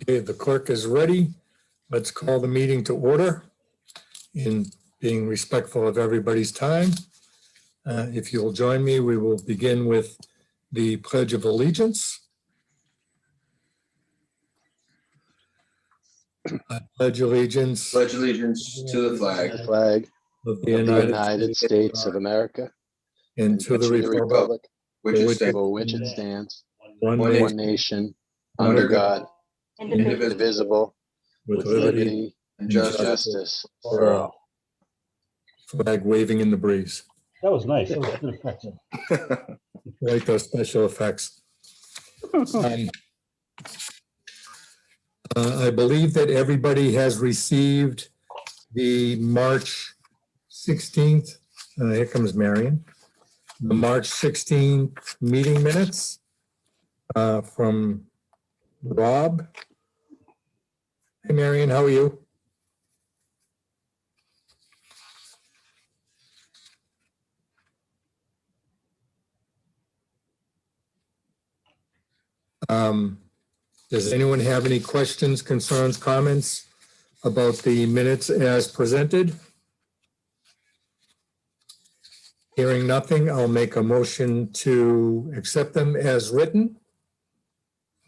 Okay, the clerk is ready. Let's call the meeting to order in being respectful of everybody's time. If you'll join me, we will begin with the Pledge of Allegiance. I pledge allegiance Pledge allegiance to the flag The flag of of the United States of America and to the republic which is for which it stands, one one nation one nation, under under God, indivisible, indivisible, with with liberty liberty and and and justice. justice for for all. all. Flag waving in the breeze. That was nice. That was good effect. I like those special effects. I believe that everybody has received the March 16th, here comes Marion, the March 16th meeting minutes from Rob. Hey, Marion, how are you? Does anyone have any questions, concerns, comments about the minutes as presented? Hearing nothing, I'll make a motion to accept them as written.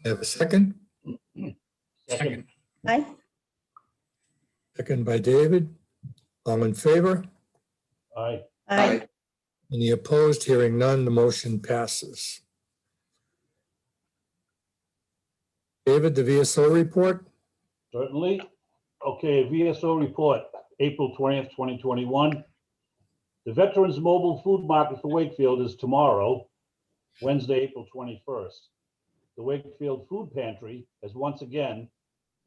Have a second? Second. Aye. Second by David. All in favor? Aye. Aye. Any opposed? Hearing none, the motion passes. David, the VSO report? Certainly. Okay, VSO report, April 20th, 2021. The Veterans Mobile Food Market for Wakefield is tomorrow, Wednesday, April 21st. The Wakefield Food Pantry has once again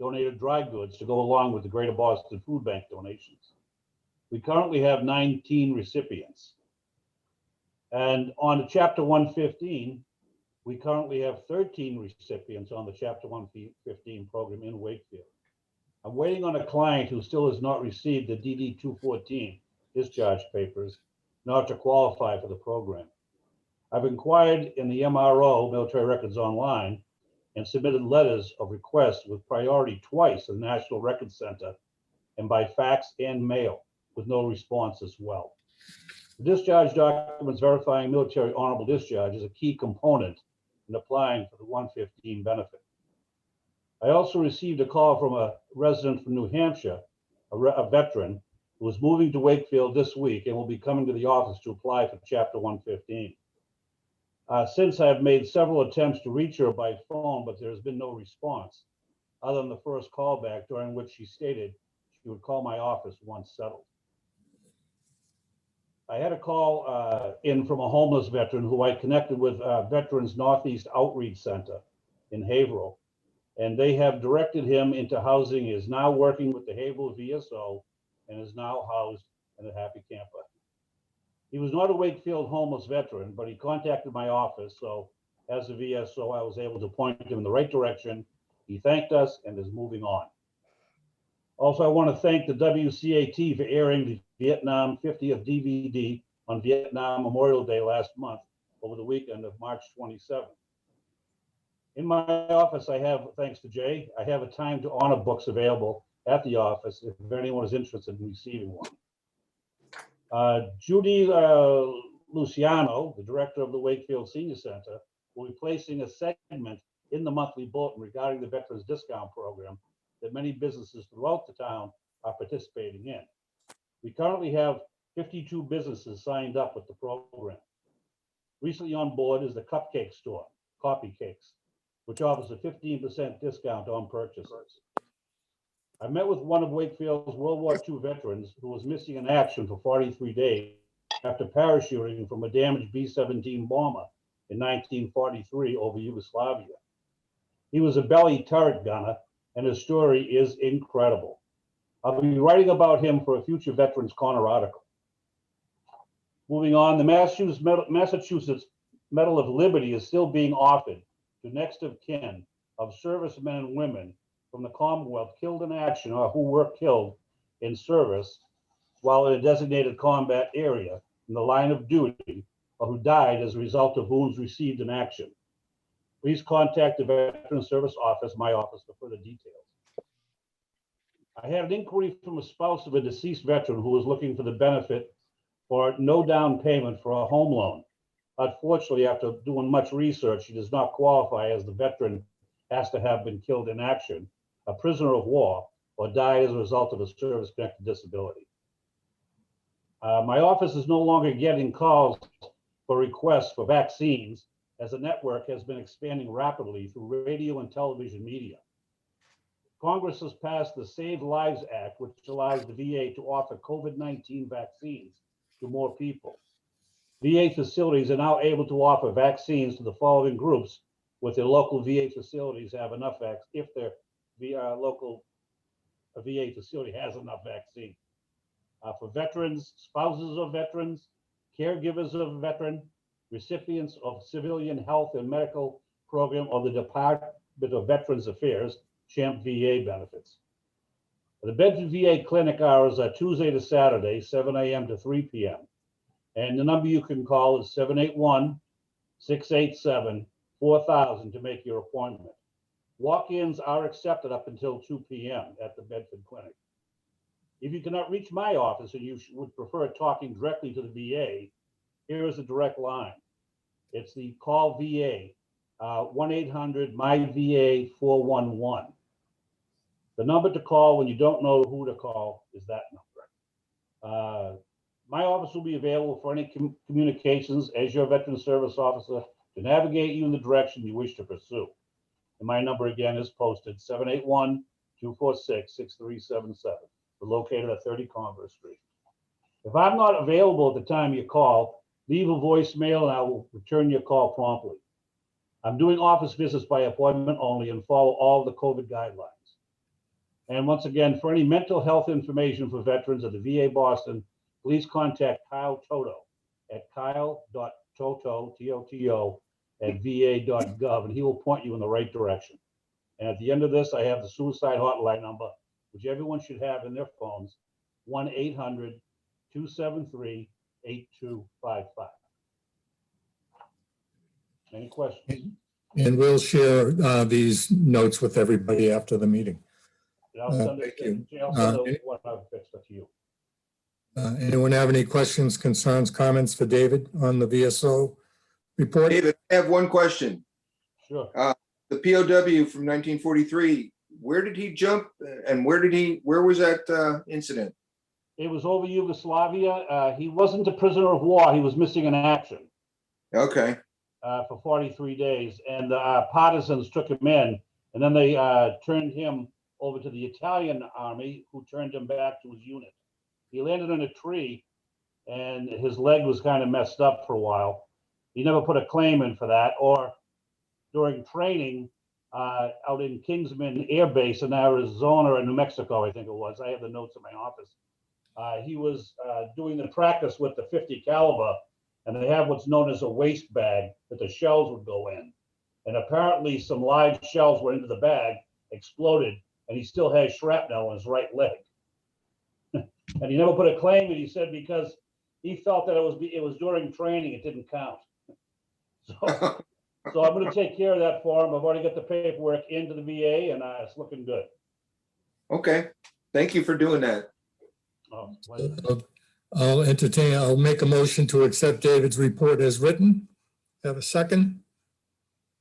donated dry goods to go along with the Greater Boston Food Bank donations. We currently have 19 recipients. And on the Chapter 115, we currently have 13 recipients on the Chapter 115 program in Wakefield. I'm waiting on a client who still has not received the DD 214 discharge papers in order to qualify for the program. I've inquired in the MRO, Military Records Online, and submitted letters of request with priority twice in the National Records Center and by fax and mail with no response as well. The discharge documents verifying military honorable discharge is a key component in applying for the 115 benefit. I also received a call from a resident from New Hampshire, a veteran, who was moving to Wakefield this week and will be coming to the office to apply for Chapter 115. Since I have made several attempts to reach her by phone, but there has been no response, other than the first call back during which she stated she would call my office once settled. I had a call in from a homeless veteran who I connected with Veterans Northeast Outreach Center in Haverhill, and they have directed him into housing. He is now working with the Haverhill VSO and is now housed in a Happy Camper. He was not a Wakefield homeless veteran, but he contacted my office, so as a VSO, I was able to point him in the right direction. He thanked us and is moving on. Also, I want to thank the WCAT for airing the Vietnam 50th DVD on Vietnam Memorial Day last month over the weekend of March 27th. In my office, I have, thanks to Jay, I have a time to honor books available at the office if anyone is interested in receiving one. Judy Luciano, the director of the Wakefield Senior Center, will be placing a segment in the monthly bulletin regarding the Veterans Discount Program that many businesses throughout the town are participating in. We currently have 52 businesses signed up with the program. Recently on board is the Cupcake Store, Coffee Cakes, which offers a 15% discount on purchases. I met with one of Wakefield's World War II veterans who was missing in action for 43 days after parachuting from a damaged B-17 bomber in 1943 over Yugoslavia. He was a belly turret gunner, and his story is incredible. I'll be writing about him for a future Veterans Corner article. Moving on, the Massachusetts Medal of Liberty is still being offered to next of kin of servicemen and women from the Commonwealth killed in action or who were killed in service while in a designated combat area in the line of duty or who died as a result of wounds received in action. Please contact the Veteran Service Office, my office, for further details. I had an inquiry from a spouse of a deceased veteran who was looking for the benefit for no down payment for a home loan. Unfortunately, after doing much research, she does not qualify, as the veteran has to have been killed in action, a prisoner of war, or died as a result of a service-connected disability. My office is no longer getting calls for requests for vaccines, as the network has been expanding rapidly through radio and television media. Congress has passed the Save Lives Act, which allows the VA to offer COVID-19 vaccines to more people. VA facilities are now able to offer vaccines to the following groups, with their local VA facilities have enough if their local VA facility has enough vaccine. For veterans, spouses of veterans, caregivers of a veteran, recipients of civilian health and medical program of the Department of Veterans Affairs, CHAMP VA benefits. The Bedford VA clinic hours are Tuesday to Saturday, 7 a.m. to 3 p.m. And the number you can call is 781-687-4000 to make your appointment. Walk-ins are accepted up until 2 p.m. at the Bedford Clinic. If you cannot reach my office and you would prefer talking directly to the VA, here is a direct line. It's the call VA, 1-800-MY-VA-411. The number to call when you don't know who to call is that number. My office will be available for any communications as your veteran service officer to navigate you in the direction you wish to pursue. And my number again is posted, 781-246-6377. We're located at 30 Converse Street. If I'm not available at the time you call, leave a voicemail and I will return your call promptly. I'm doing office visits by appointment only and follow all the COVID guidelines. And once again, for any mental health information for veterans at the VA Boston, please contact Kyle Toto at kyle.toto, T-O-T-O, at va.gov, and he will point you in the right direction. And at the end of this, I have the suicide hotline number, which everyone should have in their phones, 1-800-273-8255. Any questions? And we'll share these notes with everybody after the meeting. And I'll send Thank it, you. I'll send it what I've fixed to you. Anyone have any questions, concerns, comments for David on the VSO report? David, I have one question. Sure. The POW from 1943, where did he jump and where was that incident? It was over Yugoslavia. He wasn't a prisoner of war. He was missing in action Okay. for 43 days. And the partisans took him in, and then they turned him over to the Italian army, who turned him back to his unit. He landed in a tree, and his leg was kind of messed up for a while. He never put a claim in for that. Or during training out in Kingsman Air Base in Arizona or New Mexico, I think it was. I have the notes in my office. He was doing the practice with the 50 caliber, and they have what's known as a waste bag that the shells would go in. And apparently some live shells went into the bag, exploded, and he still has shrapnel in his right leg. And he never put a claim, and he said because he felt that it was during training, it didn't count. So I'm going to take care of that for him. I've already got the paperwork into the VA, and it's looking good. Okay. Thank you for doing that. Oh, I'll make a motion to accept David's report as written. Have a second?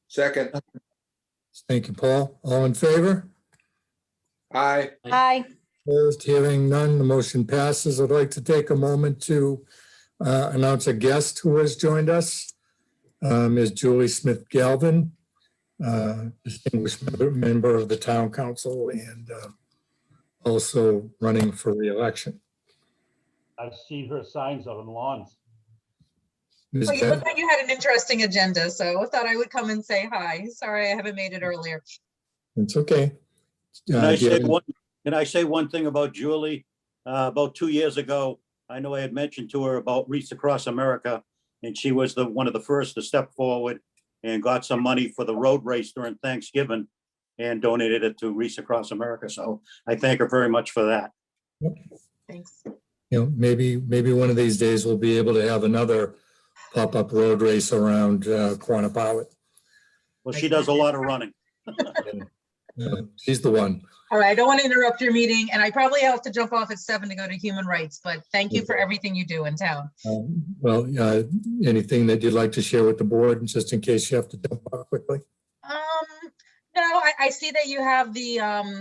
Second. Thank you, Paul. All in favor? Aye. Aye. Opposed, hearing none, the motion passes. I'd like to take a moment to announce a guest who has joined us. Ms. Julie Smith Galvin, distinguished member of the town council and also running for re-election. I've seen her signs out on lawns. Ms. Well, you Ben- looked like you had an interesting agenda, so I thought I would come and say hi. Sorry, I haven't made it earlier. It's okay. Can I Do you say have- one, can I say one thing about Julie? About 2 years ago, I know I had mentioned to her about Reach Across America, and she was one of the first to step forward and got some money for the road race during Thanksgiving and donated it to Reach Across America. So I thank her very much for that. Thanks. You know, maybe one of these days we'll be able to have another pop-up road race around Quannapowitt. Well, she does a lot of running. She's the one. All right, I don't want to interrupt your meeting, and I probably have to jump off at 7 to go to human rights, but thank you for everything you do in town. Well, anything that you'd like to share with the board, just in case you have to jump off quickly? No, I see that you have the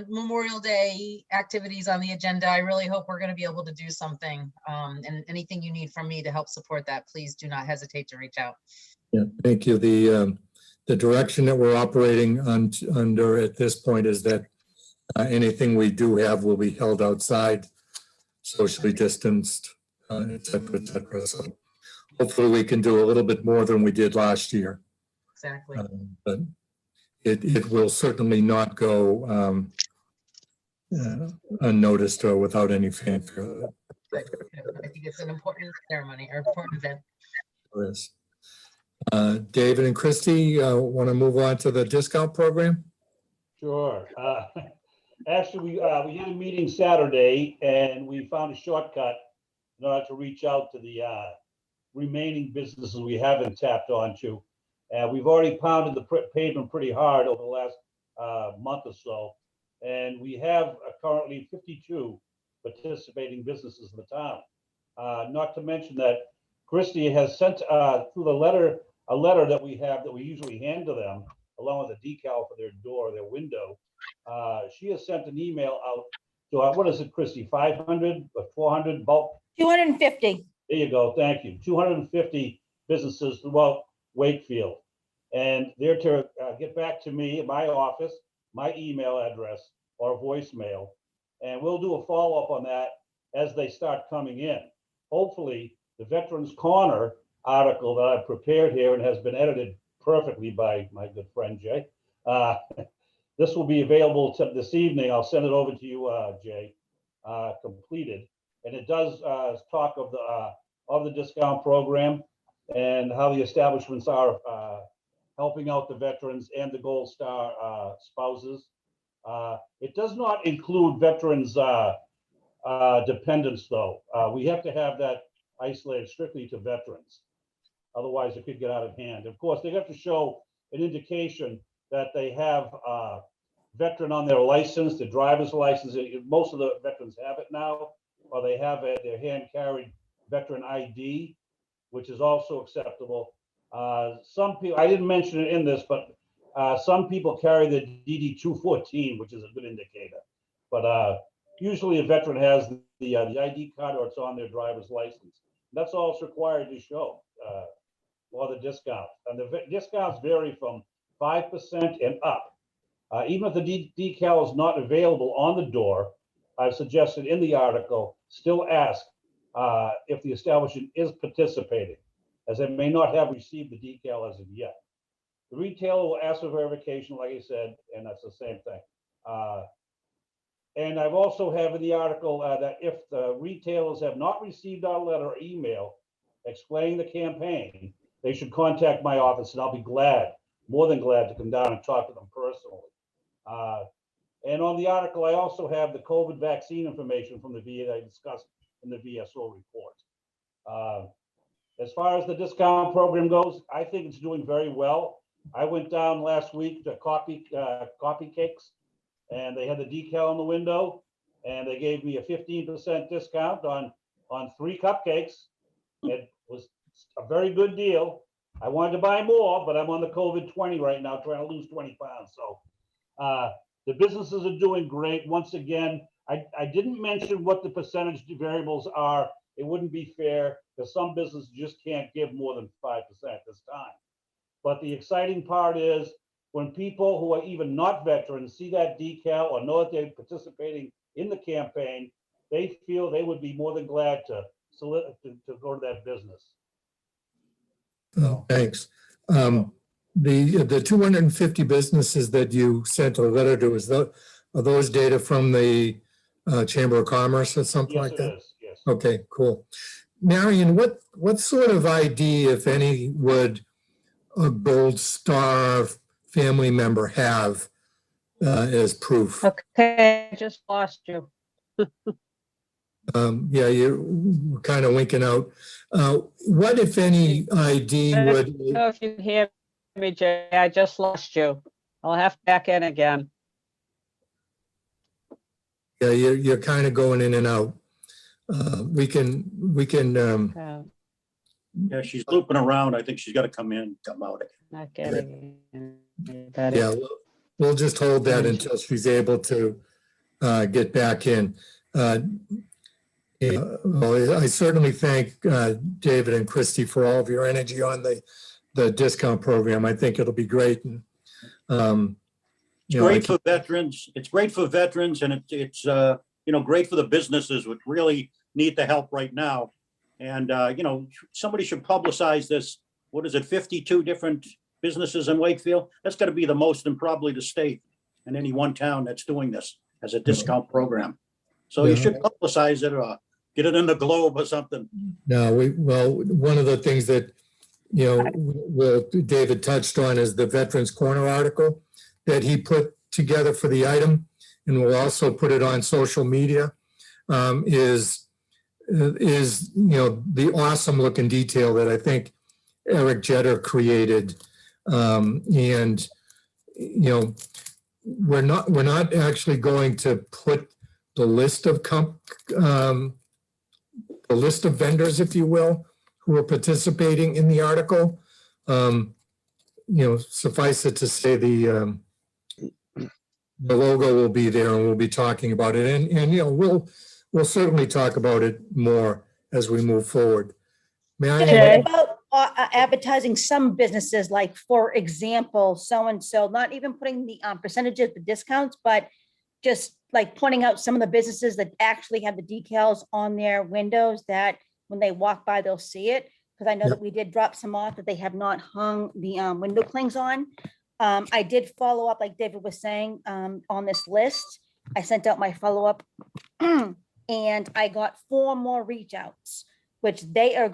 Memorial Day activities on the agenda. I really hope we're going to be able to do something. And anything you need from me to help support that, please do not hesitate to reach out. Yeah, thank you. The direction that we're operating under at this point is that anything we do have will be held outside, socially distanced, et cetera, et cetera. So hopefully we can do a little bit more than we did last year. Exactly. But it will certainly not go unnoticed or without any fanfare. I think it's an important ceremony or important event. There is. David and Christy, want to move on to the discount program? Sure. Actually, we had a meeting Saturday and we found a shortcut in order to reach out to the remaining businesses we haven't tapped onto. We've already pounded the pavement pretty hard over the last month or so. And we have currently 52 participating businesses in the town. Not to mention that Christie has sent through the letter, a letter that we have that we usually hand to them, along with a decal for their door, their window. She has sent an email out to, what is it, Christie, 500 or 400 bulk? 250. There you go, thank you. 250 businesses throughout Wakefield. And they're to get back to me at my office, my email address or voicemail. And we'll do a follow-up on that as they start coming in. Hopefully, the Veterans Corner article that I've prepared here and has been edited perfectly by my good friend Jay. This will be available this evening. I'll send it over to you, Jay, completed. And it does talk of the discount program and how the establishments are helping out the veterans and the Gold Star spouses. It does not include veterans dependents, though. We have to have that isolated strictly to veterans. Otherwise, it could get out of hand. Of course, they have to show an indication that they have a veteran on their license, their driver's license. Most of the veterans have it now, or they have their hand-carried veteran ID, which is also acceptable. Some people, I didn't mention it in this, but some people carry the DD 214, which is a good indicator. But usually a veteran has the ID card or it's on their driver's license. That's all it's required to show for the discount. And the discounts vary from 5% and up. Even if the decal is not available on the door, I've suggested in the article, still ask if the establishment is participating, as they may not have received the decal as of yet. The retailer will ask for verification, like I said, and that's the same thing. And I've also have in the article that if the retailers have not received our letter or email explaining the campaign, they should contact my office and I'll be glad, more than glad, to come down and talk to them personally. And on the article, I also have the COVID vaccine information from the VA that I discussed in the VSO report. As far as the discount program goes, I think it's doing very well. I went down last week to Coffee Cakes, and they had the decal on the window, and they gave me a 15% discount on 3 cupcakes. It was a very good deal. I wanted to buy more, but I'm on the COVID 20 right now, trying to lose 20 pounds. So the businesses are doing great. Once again, I didn't mention what the percentage variables are. It wouldn't be fair because some businesses just can't give more than 5% this time. But the exciting part is when people who are even not veterans see that decal or know that they're participating in the campaign, they feel they would be more than glad to go to that business. Thanks. The 250 businesses that you sent a letter to, are those data from the Chamber of Commerce or something like that? Yes, it is. Yes. Okay, cool. Marion, what sort of ID, if any, would a Gold Star family member have as proof? Okay, I just lost you. Yeah, you're kind of winking out. What, if any, ID I would? don't know if you hear me, Jay. I just lost you. I'll have to back in again. Yeah, you're kind of going in and out. We can, Okay, Yeah, she's looping around. I think she's got to come in, come out. not getting anybody. yeah, we'll just hold that until she's able to get back in. Yeah, well, I certainly thank David and Christy for all of your energy on the discount program. I think it'll be great. And It's great for veterans. It's great for veterans, and it's great for the businesses which really need the help right now. And somebody should publicize this. What is it? 52 different businesses in Wakefield. That's got to be the most in probably the state and any one town that's doing this as a discount program. So you should publicize it or get it in the Globe or something. No, one of the things that, David touched on is the Veterans Corner article that he put together for the item, and we'll also put it on social media, is the awesome looking detail that I think Eric Jeter created. And, we're not actually going to put the list of vendors, if you will, who are participating in the article. Suffice it to say the logo will be there, and we'll be talking about it. And we'll certainly talk about it more as we move forward. Jay? About advertising some businesses, like, for example, so-and-so, not even putting the percentages, the discounts, but just like pointing out some of the businesses that actually have the decals on their windows that when they walk by, they'll see it. Because I know that we did drop some off that they have not hung the window clings on. I did follow up, like David was saying, on this list. I sent out my follow-up and I got 4 more reach outs, which they are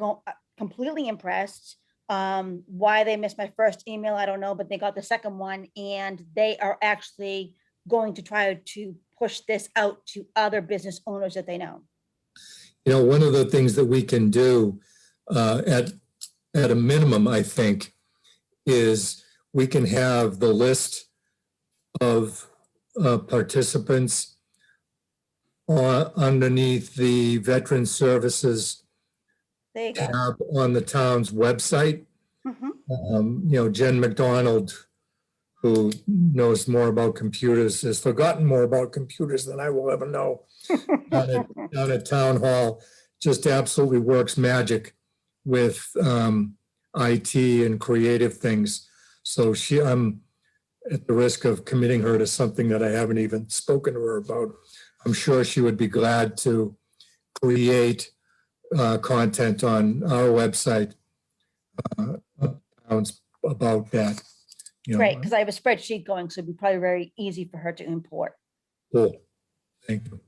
completely impressed. Why they missed my first email, I don't know, but they got the second one, and they are actually going to try to push this out to other business owners that they know. One of the things that we can do at a minimum, I think, is we can have the list of participants underneath the Veteran Services There you go. tab on the town's website. Mhm. Jen McDonald, who knows more about computers, has forgotten more about computers than I will ever know. Down at Town Hall, just absolutely works magic with IT and creative things. So I'm at the risk of committing her to something that I haven't even spoken to her about. I'm sure she would be glad to create content on our website about that. Great, because I have a spreadsheet going, so it'd be probably very easy for her to import. Cool. Thank you.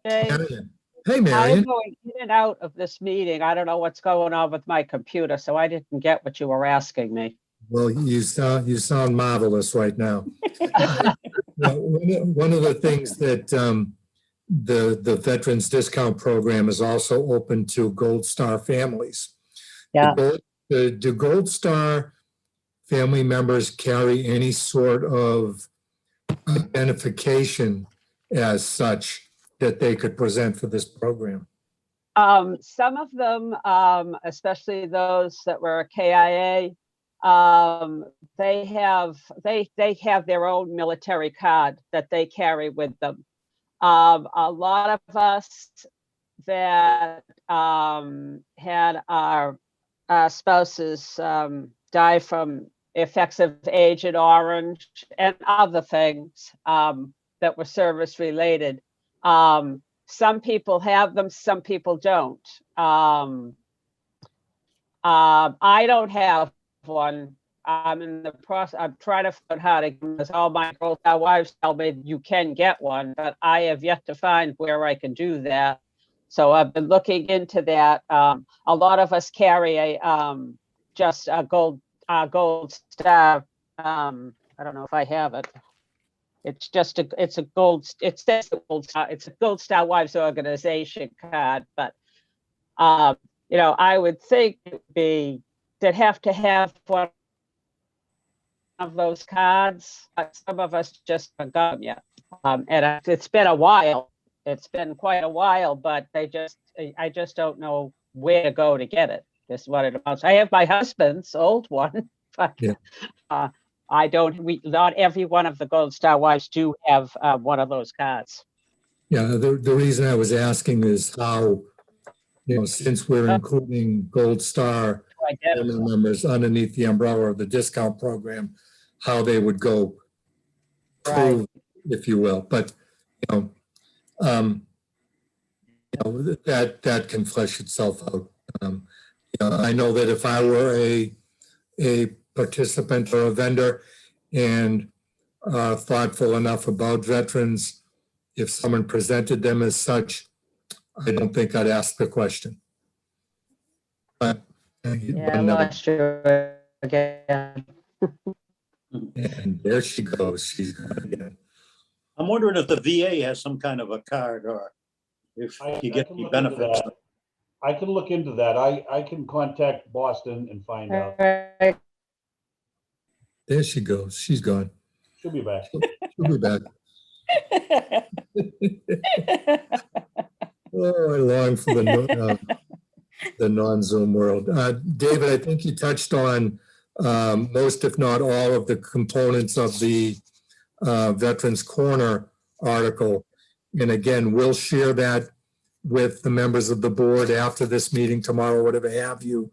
Jay, Marion. Hey, I'm Marion. going in and out of this meeting. I don't know what's going on with my computer, so I didn't get what you were asking me. Well, you sound marvelous right now. One of the things that the Veterans Discount Program is also open to Gold Star families. Yeah. Do Gold Star family members carry any sort of identification as such that they could present for this program? Some of them, especially those that were KIA, they have their own military card that they carry with them. A lot of us that had our spouses die from effects of Agent Orange and other things that were service related. Some people have them, some people don't. I don't have one. I'm in the process. I'm trying to find out how to, because all my Girl Scout wives tell me you can get one, but I have yet to find where I can do that. So I've been looking into that. A lot of us carry a just a gold star. I don't know if I have it. It's just it's a gold star wives organization card, but I would think it would be they'd have to have one of those cards, but some of us just haven't got them yet. It's been a while. It's been quite a while, but I just don't know where to go to get it. Is what it amounts. I have my husband's old one, but Yeah. I don't. Not every one of the Gold Star wives do have one of those cards. Yeah, the reason I was asking is how, since we're including Gold Star family members underneath the umbrella of the discount program, how they would go through, if you will. But, that can flesh itself out. I know that if I were a participant or a vendor and thoughtful enough about veterans, if someone presented them as such, I don't think I'd ask the question. But Yeah, I lost you again. and there she goes. She's gone again. I'm wondering if the VA has some kind of a card or if you get any benefits. I can look into that. I can contact Boston and find out. Alright. There she goes. She's gone. She'll be back. She'll be back. Oh, I long for the non-Zoom world. David, I think you touched on most, if not all, of the components of the Veterans Corner article. And again, we'll share that with the members of the board after this meeting tomorrow, whatever have you.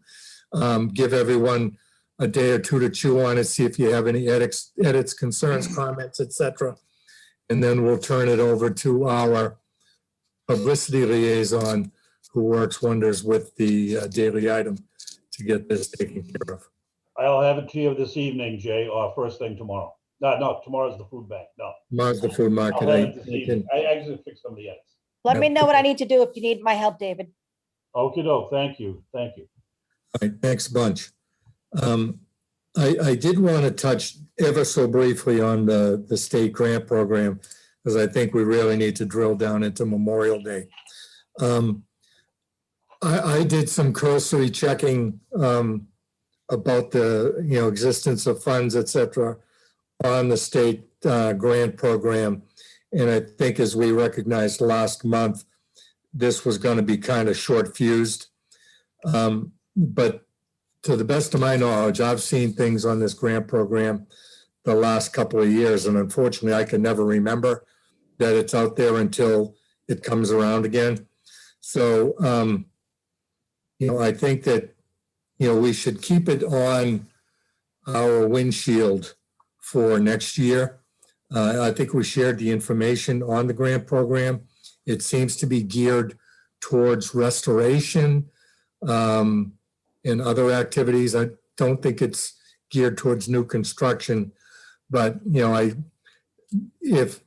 Give everyone a day or two to chew on it, see if you have any edits, concerns, comments, etc. And then we'll turn it over to our publicity liaison, who works wonders with the daily item to get this taken care of. I'll have it to you this evening, Jay, or first thing tomorrow. No, tomorrow's the food bank. No. Tomorrow's the food market. I'll have it this evening. I actually fixed some of the edits. Let me know what I need to do if you need my help, David. Okay, thank you. Thank you. All right, thanks a bunch. I did want to touch ever so briefly on the state grant program, because I think we really need to drill down into Memorial Day. I did some cursory checking about the existence of funds, et cetera, on the state grant program. And I think, as we recognized last month, this was going to be kind of short fused. But to the best of my knowledge, I've seen things on this grant program the last couple of years, and unfortunately, I can never remember that it's out there until it comes around again. So, I think that, we should keep it on our windshield for next year. I think we shared the information on the grant program. It seems to be geared towards restoration and other activities. I don't think it's geared towards new construction, but if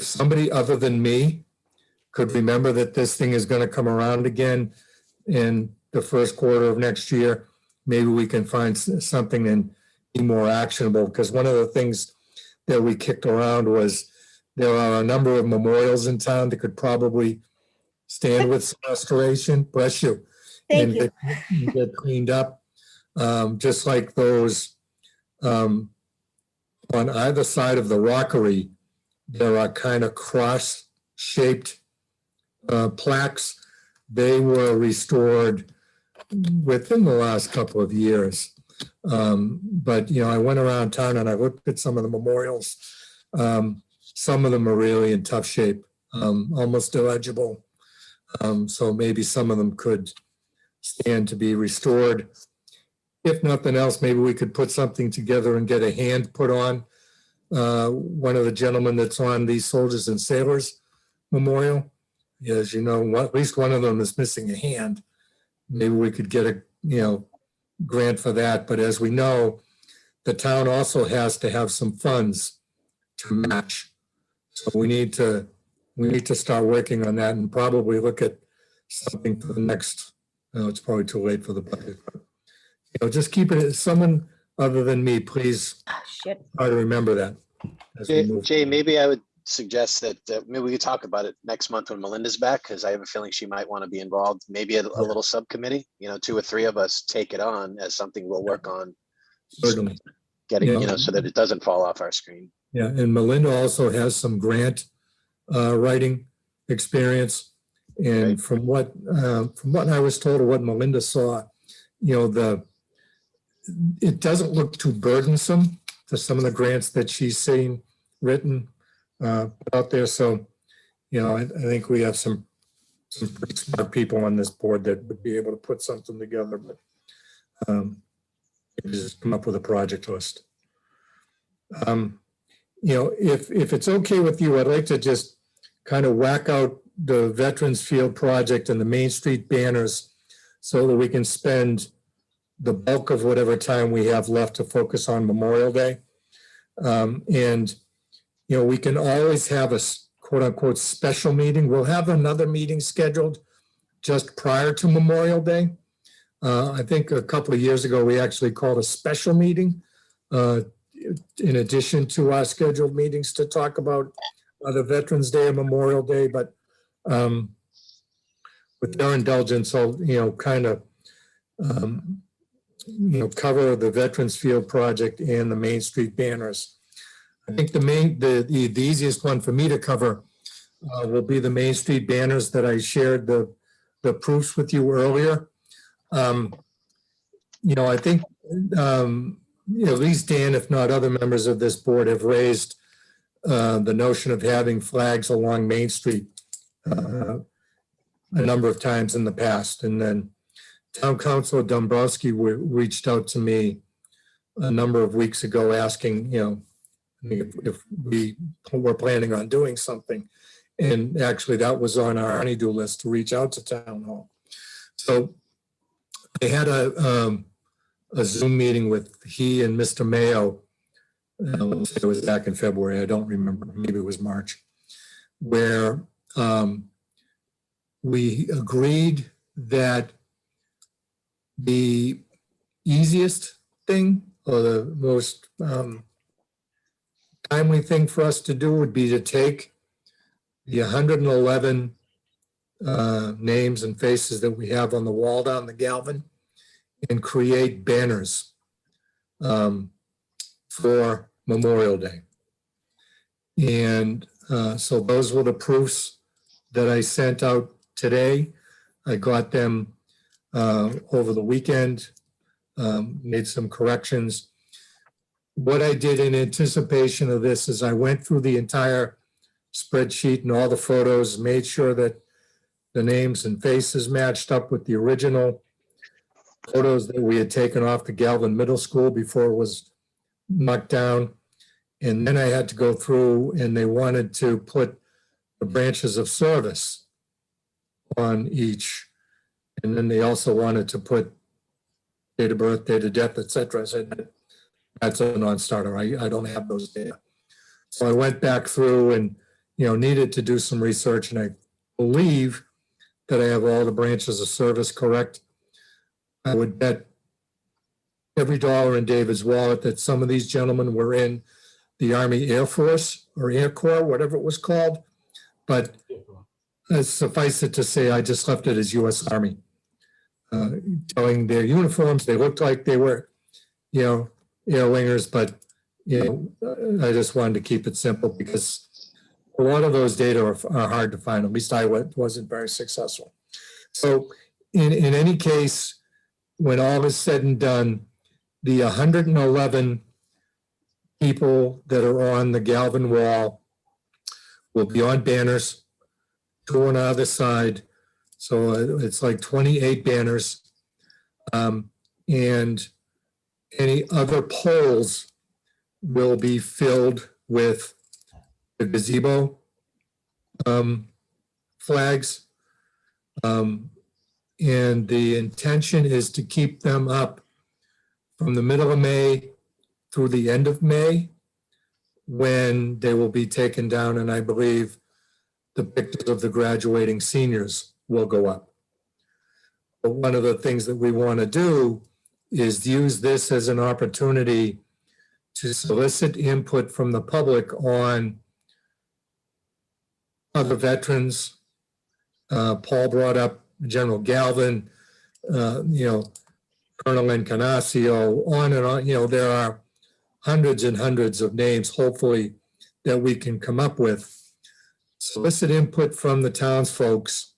somebody other than me could remember that this thing is going to come around again in the first quarter of next year, maybe we can find something and be more actionable. Because one of the things that we kicked around was there are a number of memorials in town that could probably stand with some restoration. Bless you. Thank you. Get cleaned up, just like those on either side of the rockery. There are kind of cross-shaped plaques. They were restored within the last couple of years. But I went around town and I looked at some of the memorials. Some of them are really in tough shape, almost illegible. So maybe some of them could stand to be restored. If nothing else, maybe we could put something together and get a hand put on one of the gentlemen that's on the Soldiers and Sailors Memorial. As you know, at least one of them is missing a hand. Maybe we could get a grant for that. But as we know, the town also has to have some funds to match. So we need to start working on that and probably look at something for the next. It's probably too late for the budget. But, just keep it. Someone other than me, please Shit. try to remember that. as we move Jay, maybe I would suggest that maybe we could talk about it next month when Melinda's back, because I have a feeling she might want to be involved. Maybe a little subcommittee, 2 or 3 of us take it on as something we'll work on. Certainly. getting, Yeah. so that it doesn't fall off our screen. Yeah, and Melinda also has some grant writing experience. And Great. from what I was told or what Melinda saw, it doesn't look too burdensome to some of the grants that she's seen written out there. So, I think we have some pretty smart people on this board that would be able to put something together, but just come up with a project list. If it's okay with you, I'd like to just kind of whack out the Veterans Field project and the Main Street banners so that we can spend the bulk of whatever time we have left to focus on Memorial Day. We can always have a quote unquote special meeting. We'll have another meeting scheduled just prior to Memorial Day. I think a couple of years ago, we actually called a special meeting in addition to our scheduled meetings to talk about the Veterans Day and Memorial Day. But with their indulgence, I'll, kind of, cover the Veterans Field project and the Main Street banners. I think the easiest one for me to cover will be the Main Street banners that I shared the proofs with you earlier. I think at least Dan, if not other members of this board, have raised the notion of having flags along Main Street a number of times in the past. And then Town Councilor Dombrowski reached out to me a number of weeks ago asking, if we were planning on doing something. And actually that was on our honeydew list to reach out to Town Hall. So they had a Zoom meeting with he and Mr. Mayo. It was back in February. I don't remember. Maybe it was March, where we agreed that the easiest thing or the most timely thing for us to do would be to take the 111 names and faces that we have on the wall down the Galvin and create banners for Memorial Day. And so those were the proofs that I sent out today. I got them over the weekend, made some corrections. What I did in anticipation of this is I went through the entire spreadsheet and all the photos, made sure that the names and faces matched up with the original photos that we had taken off the Galvin Middle School before it was knocked down. And then I had to go through and they wanted to put the branches of service on each. And then they also wanted to put date of birth, date of death, et cetera. I said, that's a non-starter. I don't have those data. So I went back through and, needed to do some research. And I believe that I have all the branches of service correct. I would bet every dollar in David's wallet that some of these gentlemen were in the Army Air Force or Air Corps, whatever it was called. But suffice it to say, I just left it as U.S. Army. Telling their uniforms, they looked like they were, air wingers, but, I just wanted to keep it simple because a lot of those data are hard to find. At least I wasn't very successful. So in any case, when all is said and done, the 111 people that are on the Galvin wall will be on banners, 2 on either side. So it's like 28 banners. And any other poles will be filled with the gazebo flags. And the intention is to keep them up from the middle of May through the end of May, when they will be taken down. And I believe the pictures of the graduating seniors will go up. But one of the things that we want to do is use this as an opportunity to solicit input from the public on other veterans. Paul brought up General Galvin, Colonel Encarnacio, on and on. There are hundreds and hundreds of names, hopefully, that we can come up with. Solicit input from the townsfolks.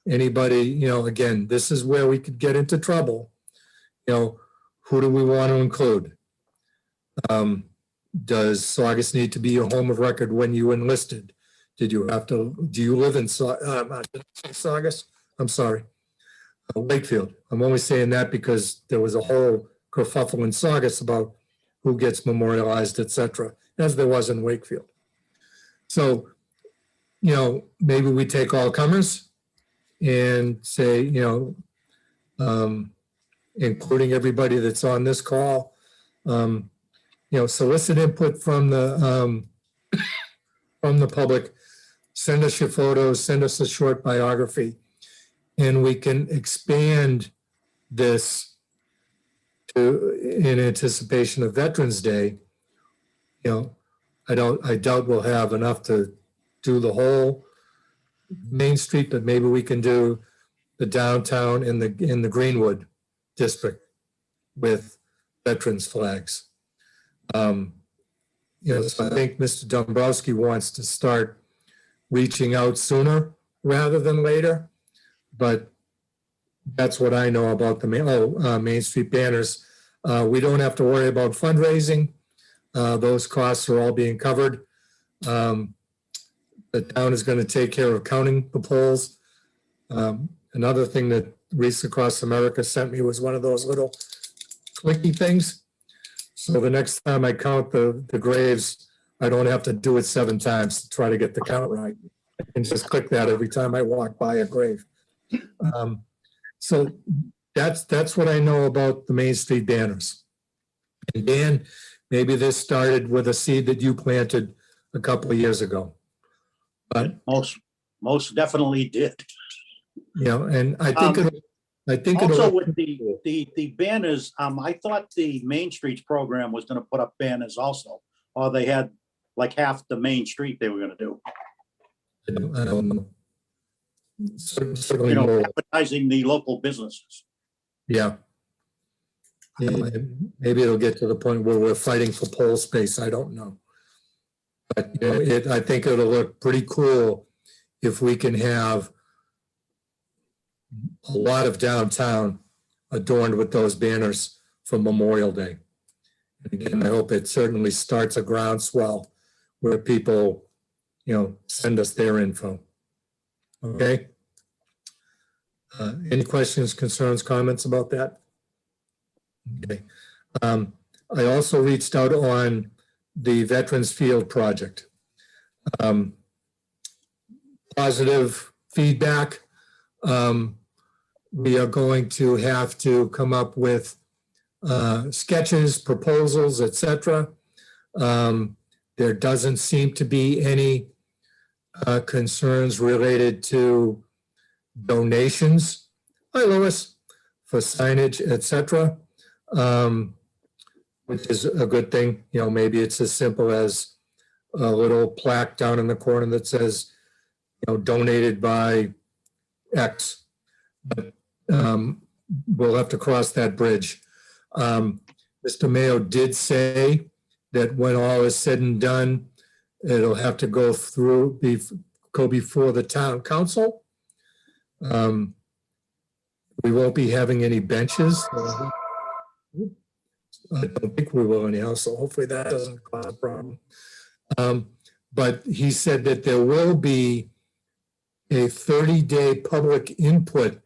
Anybody, again, this is where we could get into trouble. Who do we want to include? Does Saugus need to be your home of record when you enlisted? Do you live in Saugus? I'm sorry. Wakefield. I'm only saying that because there was a whole kerfuffle in Saugus about who gets memorialized, et cetera, as there was in Wakefield. So, maybe we take all comers and say, including everybody that's on this call, solicit input from the public, send us your photos, send us a short biography, and we can expand this in anticipation of Veterans Day. I doubt we'll have enough to do the whole Main Street, but maybe we can do the downtown in the Greenwood district with veterans flags. So I think Mr. Dombrowski wants to start reaching out sooner rather than later, but that's what I know about the Main Street banners. We don't have to worry about fundraising. Those costs are all being covered. The town is going to take care of counting the polls. Another thing that Reese Across America sent me was one of those little clicky things. So the next time I count the graves, I don't have to do it 7 times to try to get the count right. I can just click that every time I walk by a grave. So that's what I know about the Main Street banners. And Dan, maybe this started with a seed that you planted a couple of years ago. But Most definitely did. and I think Also with the banners, I thought the Main Streets program was gonna put up banners also, or they had like half the Main Street they were gonna do. I don't know. Certainly more. Advertising the local businesses. Yeah. Maybe it'll get to the point where we're fighting for poll space. I don't know. But I think it'll look pretty cool if we can have a lot of downtown adorned with those banners for Memorial Day. And again, I hope it certainly starts a groundswell where people, send us their info. Okay. Any questions, concerns, comments about that? Okay. I also reached out on the Veterans Field project. Positive feedback. We are going to have to come up with sketches, proposals, etc. There doesn't seem to be any concerns related to donations. Hi, Lois, for signage, etc. Which is a good thing. Maybe it's as simple as a little plaque down in the corner that says, donated by X. But we'll have to cross that bridge. Mr. Mayo did say that when all is said and done, it'll have to go before the town council. We won't be having any benches. I don't think we will anyhow, so hopefully that doesn't cause a problem. But he said that there will be a 30-day public input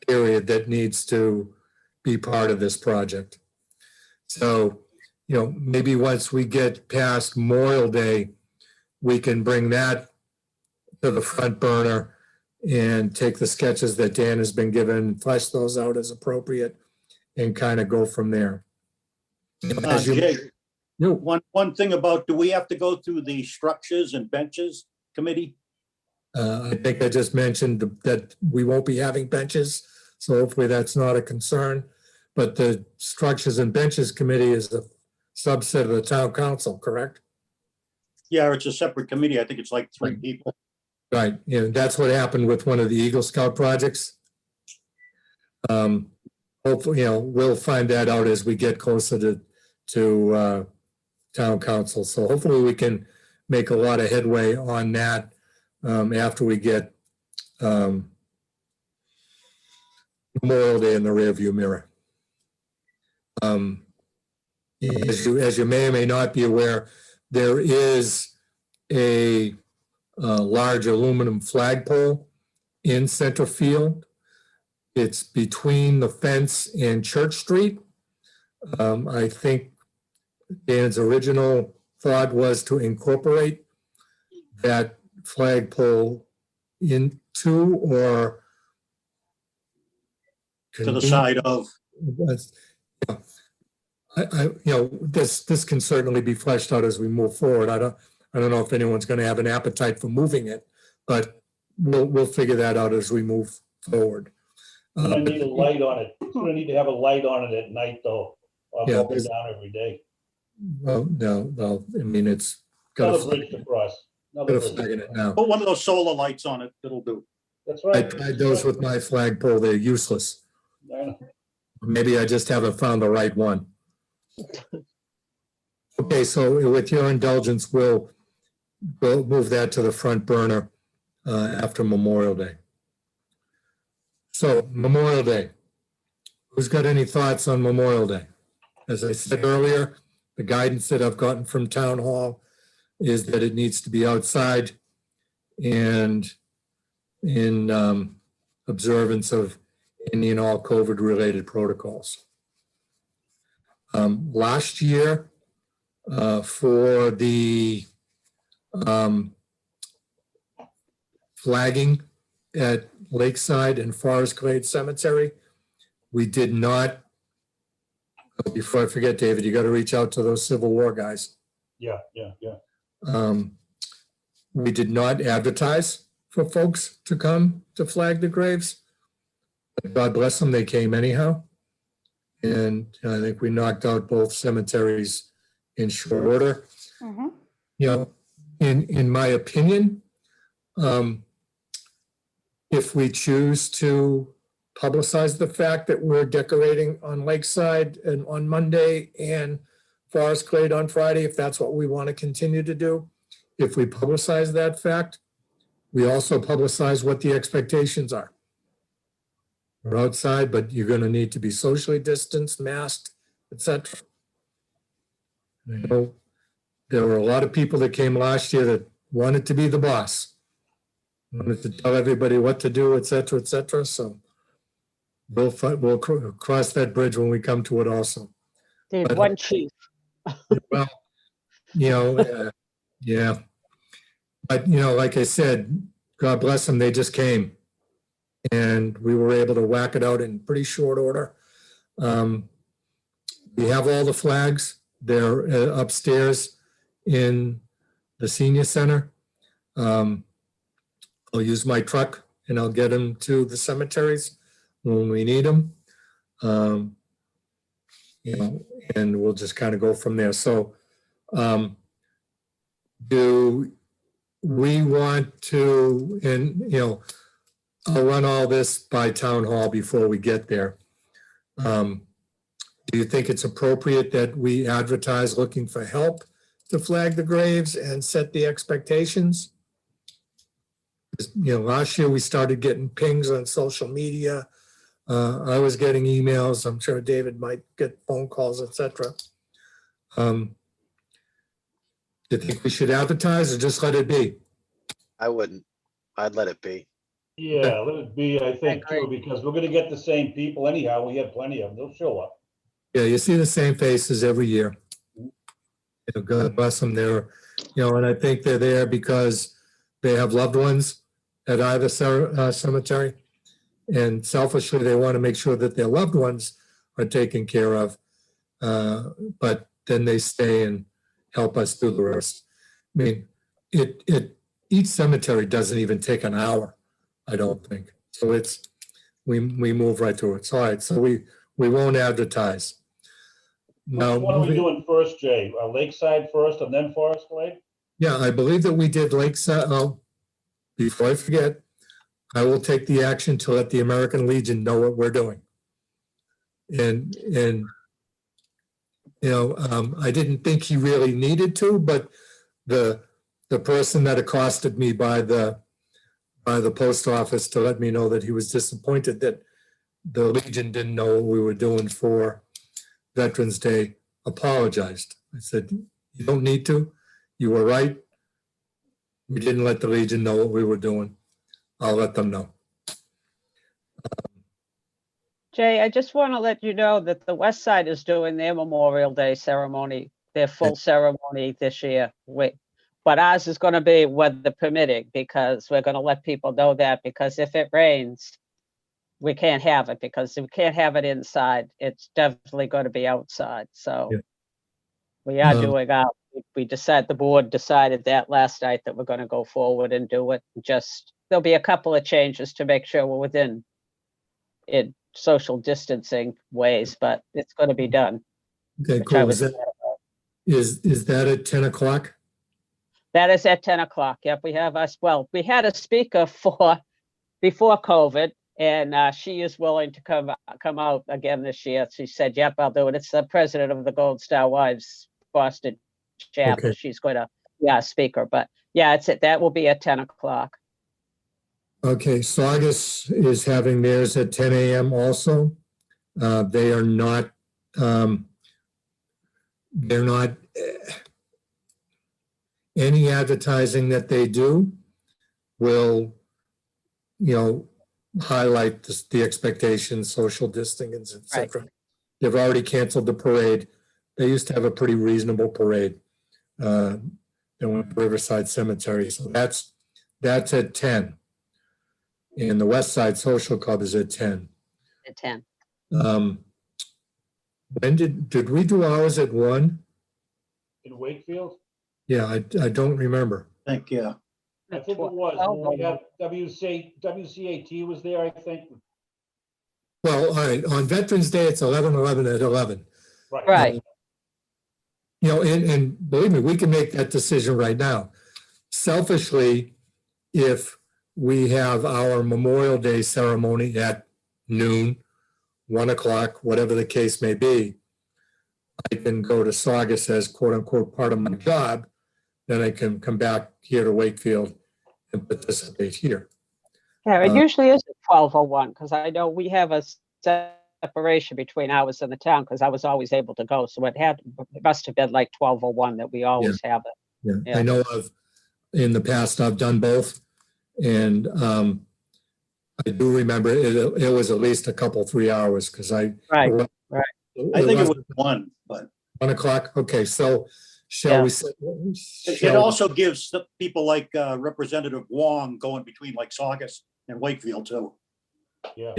period that needs to be part of this project. So, maybe once we get past Memorial Day, we can bring that to the front burner and take the sketches that Dan has been given, flesh those out as appropriate, and kind of go from there. Jay, one thing about, do we have to go through the structures and benches committee? I think I just mentioned that we won't be having benches, so hopefully that's not a concern. But the structures and benches committee is a subset of the town council, correct? Yeah, it's a separate committee. I think it's like 3 people. Right. That's what happened with one of the Eagle Scout projects. Hopefully, we'll find that out as we get closer to to town council. So hopefully we can make a lot of headway on that after we get Memorial Day in the rearview mirror. As you may or may not be aware, there is a large aluminum flagpole in center field. It's between the fence and Church Street. I think Dan's original thought was to incorporate that flagpole into or To the side of, this can certainly be fleshed out as we move forward. I don't know if anyone's going to have an appetite for moving it, but we'll figure that out as we move forward. It's gonna need a light on it. It's gonna need to have a light on it at night though, up Yeah, up and down every day. Well, no, I mean, it's got Another a bridge to cross. got Another a bridge. flag in it now. put one of those solar lights on it, it'll do. That's I right. tried those with my flagpole, they're useless. I know. Maybe I just haven't found the right one. Okay, so with your indulgence, we'll move that to the front burner after Memorial Day. So Memorial Day, who's got any thoughts on Memorial Day? As I said earlier, the guidance that I've gotten from Town Hall is that it needs to be outside and in observance of any and all COVID-related protocols. Last year, for the flagging at Lakeside and Forest Glade Cemetery, we did not, before I forget, David, you got to reach out to those Civil War guys. Yeah. We did not advertise for folks to come to flag the graves. God bless them, they came anyhow. And I think we knocked out both cemeteries in short order. Mhm. You know, in my opinion, if we choose to publicize the fact that we're decorating on Lakeside and on Monday and Forest Glade on Friday, if that's what we want to continue to do, if we publicize that fact, we also publicize what the expectations are. We're outside, but you're going to need to be socially distanced, masked, etc. I know there were a lot of people that came last year that wanted to be the boss, wanted to tell everybody what to do, etc., etc. So we'll cross that bridge when we come to it also. There's But- one chief. Well, yeah. But, like I said, God bless them, they just came. And we were able to whack it out in pretty short order. We have all the flags. They're upstairs in the senior center. I'll use my truck and I'll get them to the cemeteries when we need them. And we'll just kind of go from there. So do we want to, and, I'll run all this by town hall before we get there. Do you think it's appropriate that we advertise looking for help to flag the graves and set the expectations? Last year we started getting pings on social media. I was getting emails. I'm sure David might get phone calls, etc. Do you think we should advertise or just let it be? I wouldn't. I'd let it be. Yeah, let it be, I think, agree. too, because we're gonna get the same people anyhow. We have plenty of them. They'll show up. Yeah, you see the same faces every year. God bless them. They're, and I think they're there because they have loved ones at either cemetery. And selfishly, they want to make sure that their loved ones are taken care of. But then they stay and help us do the rest. I mean, each cemetery doesn't even take an hour, I don't think. So we move right through it. So, all right, so we won't advertise. Now, What are we doing first, Jay? Lakeside first and then Forest Glade? yeah, I believe that we did Lakeside. Oh, before I forget, I will take the action to let the American Legion know what we're doing. And I didn't think he really needed to, but the person that accosted me by the post office to let me know that he was disappointed that the Legion didn't know what we were doing for Veterans Day apologized. I said, you don't need to. You were right. We didn't let the Legion know what we were doing. I'll let them know. Jay, I just want to let you know that the West Side is doing their Memorial Day ceremony, their full ceremony this year. But ours is going to be weather permitting, because we're going to let people know that, because if it rains, we can't have it, because we can't have it inside. It's definitely going to be outside. So Yeah. we are doing out. The board decided that last night, that we're going to go forward and do it. There'll be a couple of changes to make sure we're within social distancing ways, but it's going to be done. Okay, which I cool. was- Is that at 10 o'clock? That is at 10 o'clock. Yep, we had a speaker before COVID, and she is willing to come out again this year. She said, yep, I'll do it. It's the president of the Gold Star Wives Boston chapter. Okay. She's going to, speaker, but yeah, that will be at 10 o'clock. Okay, Saugus is having theirs at 10 a.m. also. They are not, any advertising that they do will, highlight the expectations, social distancing, et cetera. They've already canceled the parade. They used to have a pretty reasonable parade. They went to Riverside Cemetery. So that's at 10. And the West Side Social Club is at 10. At 10. When did we do ours at 1? In Wakefield? Yeah, I don't remember. Thank you. I think it was. When we had WCAT was there, I think. Well, all right, on Veterans Day, it's 11/11 at 11. Right. And believe me, we can make that decision right now. Selfishly, if we have our Memorial Day ceremony at noon, 1 o'clock, whatever the case may be, I can go to Saugus as quote unquote part of my job. Then I can come back here to Wakefield and participate here. Yeah, it usually is at 12:01, because I know we have a separation between ours and the town, because I was always able to go. So it must have been like 12:01 that we always have it. Yeah. I know in the past, I've done both. And I do remember it was at least a couple, 3 hours, because I think it was 1, but 1 o'clock. Okay, so shall we say? it also gives the people like Representative Wong going between like Saugus and Wakefield too. Yeah.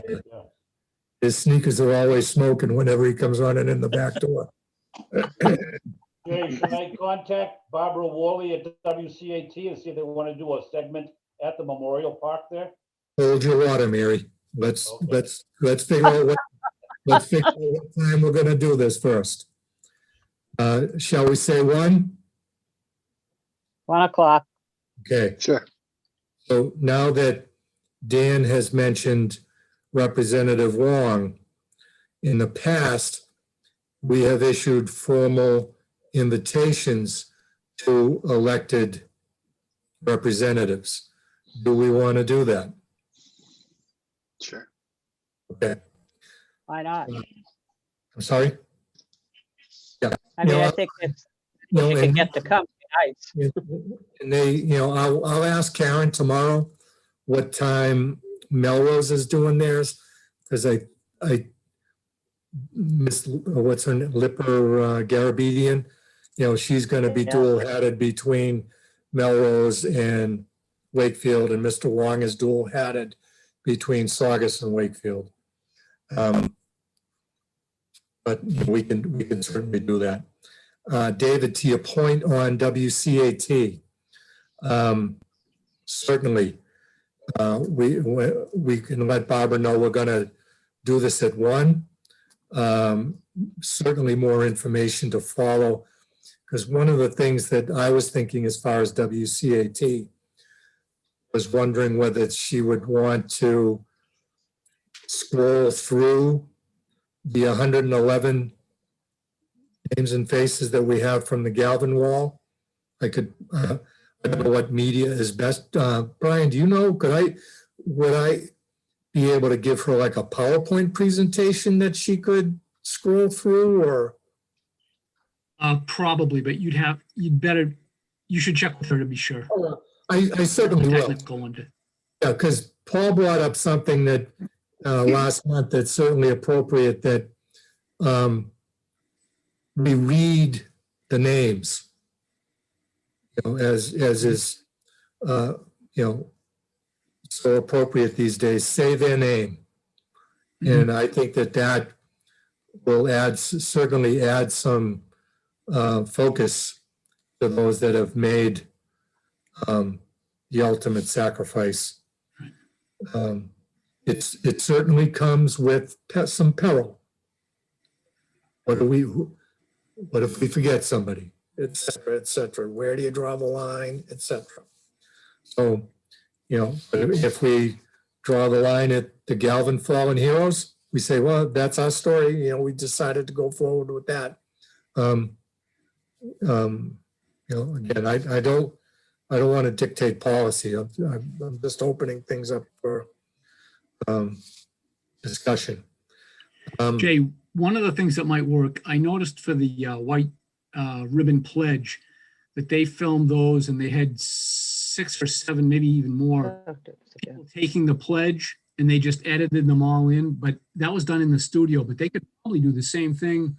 His sneakers are always smoking whenever he comes running in the back door. Jay, should I contact Barbara Worley at WCAT and see if they want to do a segment at the Memorial Park there? Hold your water, Mary. Let's figure out what time we're gonna do this first. Shall we say 1? 1 o'clock. Okay. Sure. So now that Dan has mentioned Representative Wong, in the past, we have issued formal invitations to elected representatives. Do we want to do that? Sure. Okay. Why not? I'm sorry? I mean, know, I think if No, you can get to come, nice. and they, I'll ask Karen tomorrow what time Melrose is doing theirs, because I miss, what's her name, Lipper Garabedian, she's going to be Yeah. dual hatted between Melrose and Wakefield, and Mr. Wong is dual hatted between Saugus and Wakefield. But we can certainly do that. David, to your point on WCAT, certainly we can let Barbara know we're going to do this at 1. Certainly more information to follow, because one of the things that I was thinking as far as WCAT was wondering whether she would want to scroll through the 111 names and faces that we have from the Galvin wall. I don't know what media is best. Brian, do you know, would I be able to give her like a PowerPoint presentation that she could scroll through, or? Probably, but you should check with her to be sure. I certainly will. Technical one to- Yeah, because Paul brought up something that last month that's certainly appropriate, that we read the names, as is, so appropriate these days, say their name. And I think that will certainly add some focus to those that have made the ultimate sacrifice. It certainly comes with some peril. What if we forget somebody, et cetera, et cetera? Where do you draw the line, et cetera? So, if we draw the line at the Galvin Fallen Heroes, we say, well, that's our story. We decided to go forward with that. Again, I don't want to dictate policy. I'm just opening things up for discussion. Jay, one of the things that might work, I noticed for the white ribbon pledge that they filmed those and they had 6 or 7, maybe even more, people taking the pledge, and they just edited them all in. But that was done in the studio. But they could probably do the same thing,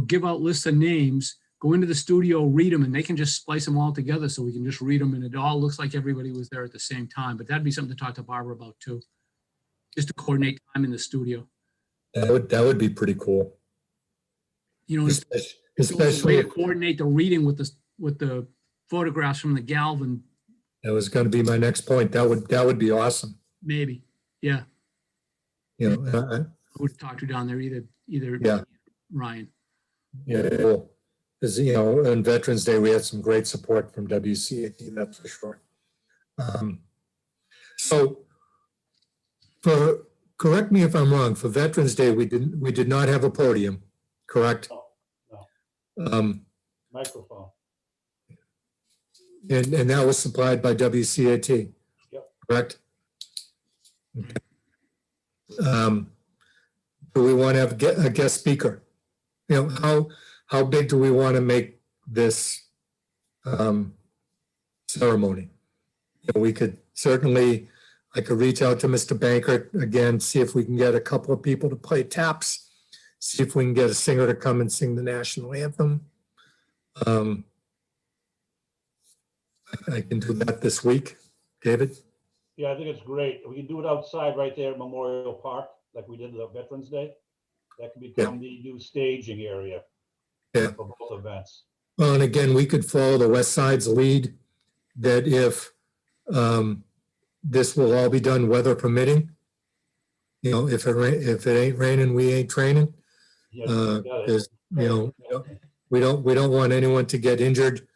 give out lists of names, go into the studio, read them, and they can just splice them all together so we can just read them, and it all looks like everybody was there at the same time. But that'd be something to talk to Barbara about too, just to coordinate time in the studio. That would be pretty cool. Especially to coordinate the reading with the photographs from the Galvin. That was going to be my next point. That would be awesome. Maybe, yeah. I would talk to down there either Yeah. Ryan. Yeah, cool. Because on Veterans Day we had some great support from WCAT, that's for sure. So, correct me if I'm wrong. For Veterans Day, we did not have a podium, correct? No. Microphone. And that was supplied by WCAT, Yep. correct? Okay. Do we want to have a guest speaker? How big do we want to make this ceremony? We could certainly, I could reach out to Mr. Banker again, see if we can get a couple of people to play taps, see if we can get a singer to come and sing the national anthem. I can do that this week. David? Yeah, I think it's great. We can do it outside right there at Memorial Park, like we did the Veterans Day. That can become the new staging area for both events. Well, and again, we could follow the West Side's lead that if this will all be done weather permitting, if it ain't raining, we ain't training. Because we don't want anyone to get injured,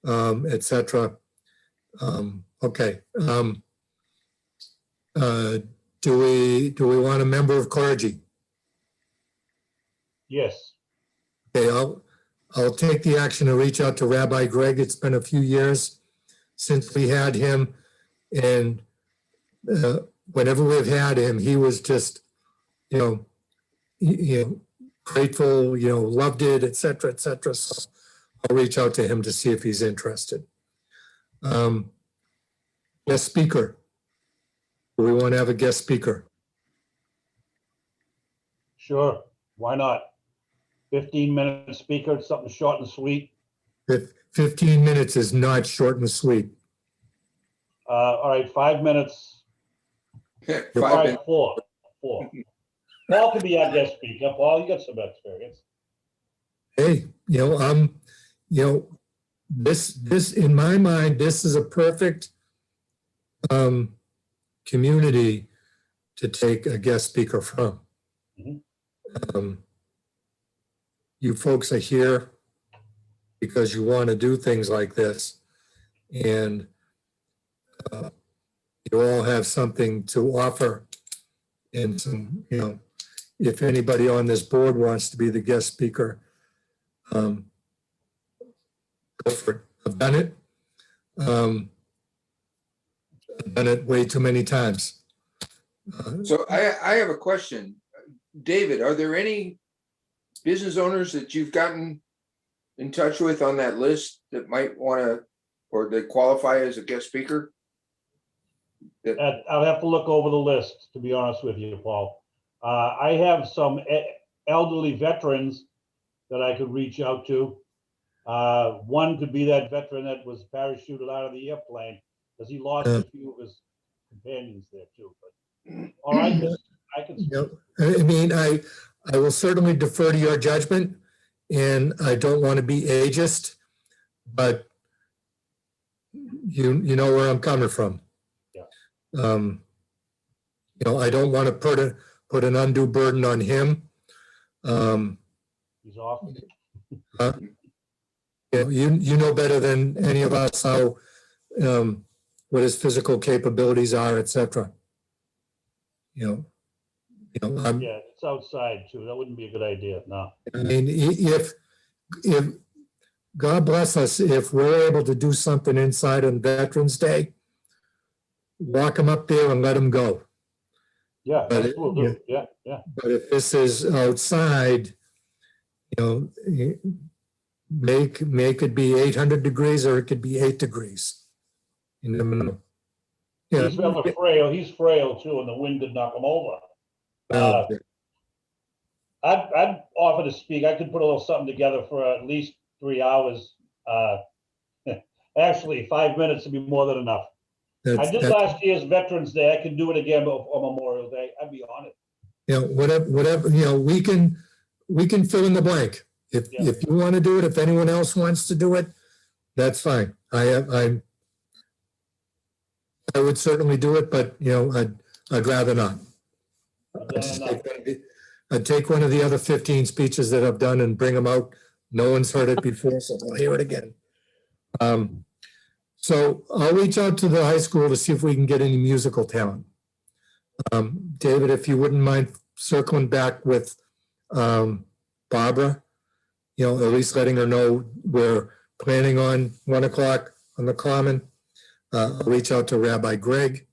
etc. Okay. Do we want a member of clergy? Yes. Okay, I'll take the action to reach out to Rabbi Greg. It's been a few years since we had him, and whenever we've had him, he was just, grateful, loved it, et cetera, et cetera. So I'll reach out to him to see if he's interested. Guest speaker. Do we want to have a guest speaker? Sure. Why not? 15-minute speaker, something short and sweet. 15 minutes is not short and sweet. All right, 5 minutes. 5 All right, minutes. 4. Paul can be our guest speaker. Paul, you got some experience. Hey, this in my mind, this is a perfect community to take a guest speaker from. You folks are here because you want to do things like this, and you all have something to offer. And some, if anybody on this board wants to be the guest speaker, Go for it. I've done it. I've done it way too many times. So I have a question. David, are there any business owners that you've gotten in touch with on that list that might want to, or they qualify as a guest speaker? I'll have to look over the list, to be honest with you, Paul. I have some elderly veterans that I could reach out to. One could be that veteran that was parachuted out of the airplane, because he lost a few of his companions there too. But all right, I can. I mean, I will certainly defer to your judgment, and I don't want to be ageist, but you know where I'm coming from. Yeah. I don't want to put an undue burden on him. He's off. You know better than any of us how what his physical capabilities are, etc. Yeah, it's outside too. That wouldn't be a good idea. No. I mean, if God bless us, if we're able to do something inside on Veterans Day, walk him up there and let him go. Yeah, But that's what we'll do. Yeah. But if this is outside, make it be 800 degrees or it could be 8 degrees. You never know. Yeah. He's rather frail. He's frail too, and the wind could knock him over. Well, I'd offer to speak. I could put a little something together for at least 3 hours. Actually, 5 minutes would be more than enough. I did last year's Veterans Day. I can do it again on Memorial Day. I'd be on it. Whatever, we can fill in the blank. If you want to do it, if anyone else wants to do it, that's fine. I would certainly do it, but I'd rather not. I'd take one of the other 15 speeches that I've done and bring them out. No one's heard it before, so I'll hear it again. So I'll reach out to the high school to see if we can get any musical talent. David, if you wouldn't mind circling back with Barbara, at least letting her know we're planning on 1 o'clock on the Common. I'll reach out to Rabbi Greg.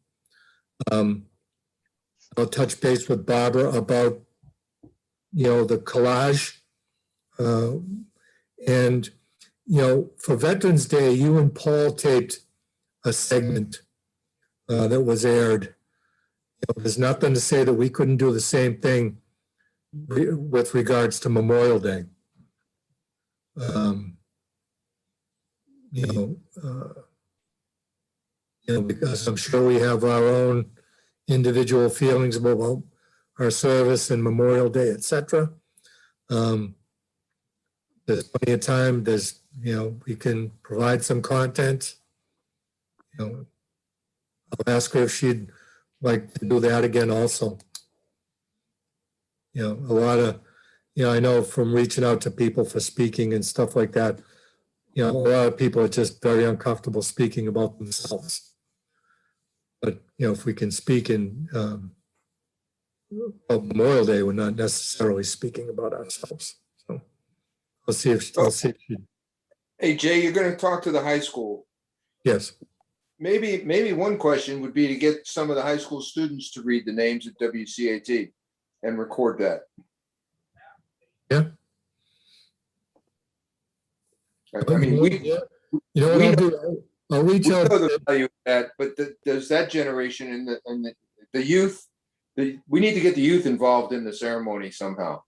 I'll touch base with Barbara about, the collage. And, for Veterans Day, you and Paul taped a segment that was aired. There's nothing to say that we couldn't do the same thing with regards to Memorial Day. Because I'm sure we have our own individual feelings about our service and Memorial Day, etc. There's plenty of time. We can provide some content. I'll ask her if she'd like to do that again also. A lot of, I know from reaching out to people for speaking and stuff like that, a lot of people are just very uncomfortable speaking about themselves. But, if we can speak in Memorial Day, we're not necessarily speaking about ourselves. So I'll see if she. Hey, Jay, you're going to talk to the high school. Yes. Maybe one question would be to get some of the high school students to read the names at WCAT and record that. Yeah. I mean, I'll reach out. We know the value of that, but does that generation and the youth, we need to get the youth involved in the ceremony somehow.